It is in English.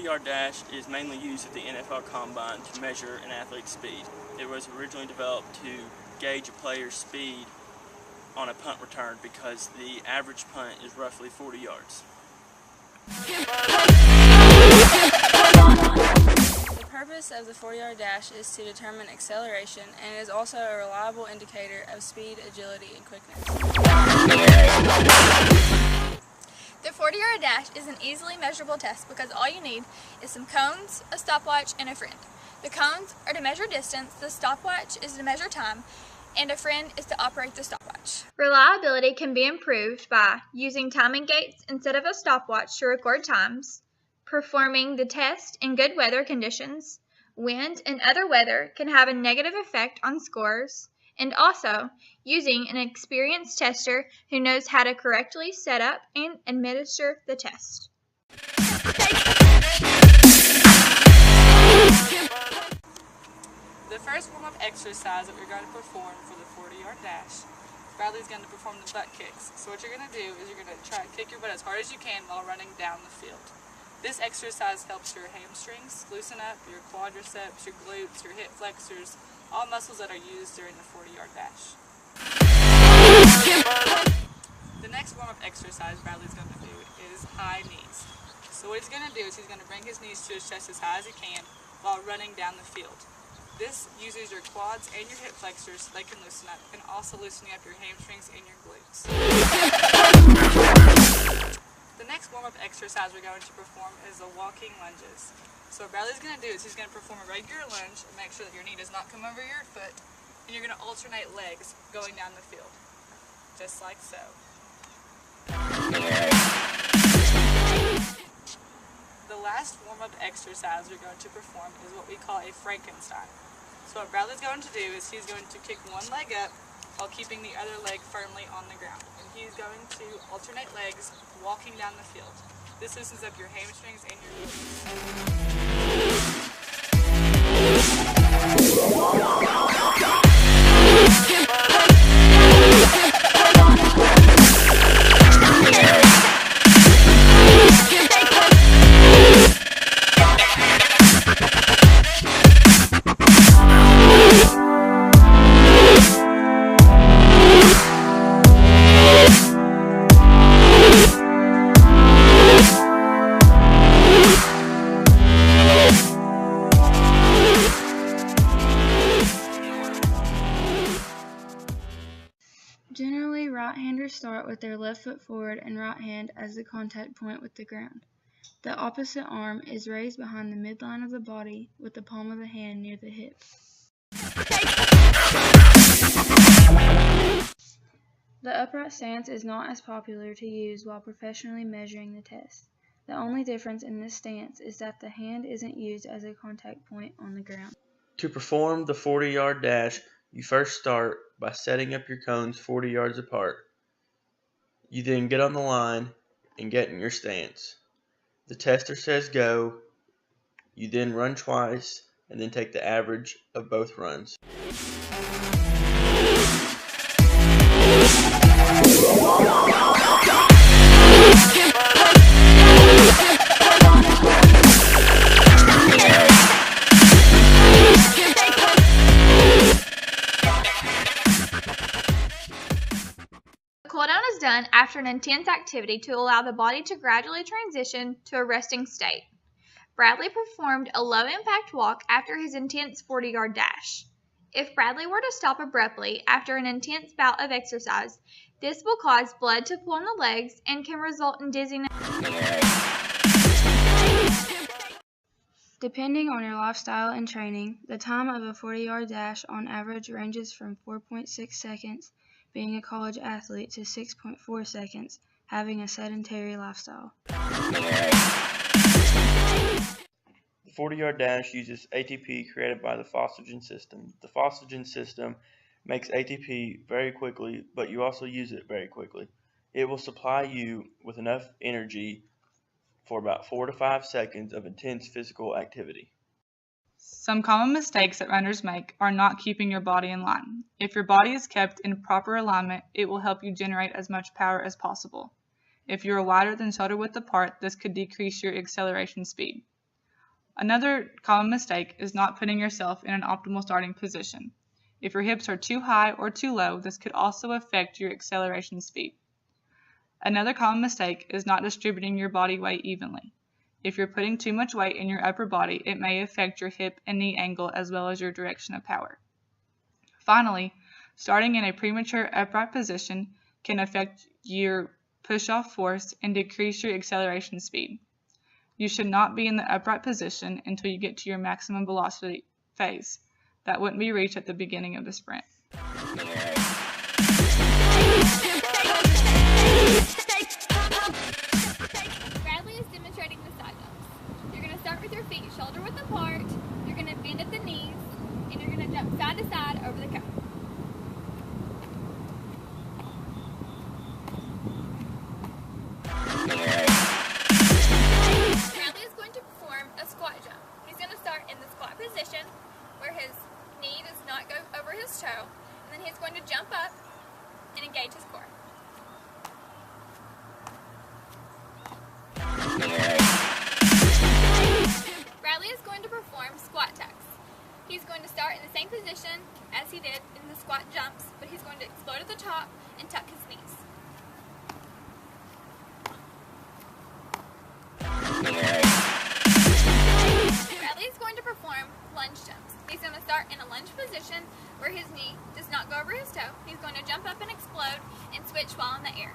40-yard dash is mainly used at the NFL Combine to measure an athlete's speed. It was originally developed to gauge a player's speed on a punt return because the average punt is roughly 40 yards. The purpose of the 40-yard dash is to determine acceleration and is also a reliable indicator of speed, agility, and quickness. The 40-yard dash is an easily measurable test because all you need is some cones, a stopwatch, and a friend. The cones are to measure distance, the stopwatch is to measure time, and a friend is to operate the stopwatch. Reliability can be improved by using timing gates instead of a stopwatch to record times, performing the test in good weather conditions. Wind and other weather can have a negative effect on scores, and also using an experienced tester who knows how to correctly set up and administer the test. The first warm-up exercise that we're going to perform for the 40-yard dash, Bradley's going to perform the butt kicks. So what you're going to do is you're going to try and kick your butt as hard as you can while running down the field. This exercise helps your hamstrings loosen up, your quadriceps, your glutes, your hip flexors, all muscles that are used during the 40-yard dash. The next warm-up exercise Bradley's going to do is high knees. So what he's going to do is he's going to bring his knees to his chest as high as he can while running down the field. This uses your quads and your hip flexors so they can loosen up, and also loosening up your hamstrings and your glutes. The next warm-up exercise we're going to perform is the walking lunges. So what Bradley's going to do is he's going to perform a regular lunge and make sure that your knee does not come over your foot, and you're going to alternate legs going down the field, just like so. The last warm-up exercise we're going to perform is what we call a Frankenstein. So what Bradley's going to do is he's going to kick one leg up while keeping the other leg firmly on the ground. And he's going to alternate legs walking down the field. This loosens up your hamstrings and your Generally, right-handers start with their left foot forward and right hand as the contact point with the ground. The opposite arm is raised behind the midline of the body with the palm of the hand near the hip. The upright stance is not as popular to use while professionally measuring the test. The only difference in this stance is that the hand isn't used as a contact point on the ground. To perform the 40-yard dash, you first start by setting up your cones 40 yards apart. You then get on the line and get in your stance. The tester says go. You then run twice and then take the average of both runs. Cooldown is done after an intense activity to allow the body to gradually transition to a resting state. Bradley performed a low-impact walk after his intense 40-yard dash. If Bradley were to stop abruptly after an intense bout of exercise, this will cause blood to pool in the legs and can result in dizziness. Depending on your lifestyle and training, the time of a 40-yard dash on average ranges from 4.6 seconds being a college athlete to 6.4 seconds having a sedentary lifestyle. The 40-yard dash uses ATP created by the phosphagen system. The phosphagen system makes ATP very quickly, but you also use it very quickly. It will supply you with enough energy for about 4 to 5 seconds of intense physical activity. Some common mistakes that runners make are not keeping your body in line. If your body is kept in proper alignment, it will help you generate as much power as possible. If you are wider than shoulder width apart, this could decrease your acceleration speed. Another common mistake is not putting yourself in an optimal starting position. If your hips are too high or too low, this could also affect your acceleration speed. Another common mistake is not distributing your body weight evenly. If you're putting too much weight in your upper body, it may affect your hip and knee angle as well as your direction of power. Finally, starting in a premature upright position can affect your push-off force and decrease your acceleration speed. You should not be in the upright position until you get to your maximum velocity phase. That wouldn't be reached at the beginning of the sprint. Bradley is demonstrating the side jumps. You're going to start with your feet shoulder width apart, you're going to bend at the knees, and you're going to jump side to side over the cone. Bradley is going to perform a squat jump. He's going to start in the squat position where his knee does not go over his toe, and then he's going to jump up and engage his core. Bradley is going to perform squat tucks. He's going to start in the same position as he did in the squat jumps, but he's going to explode at the top and tuck his knees. Bradley is going to perform lunge jumps. He's going to start in a lunge position where his knee does not go over his toe. He's going to jump up and explode and switch while in the air.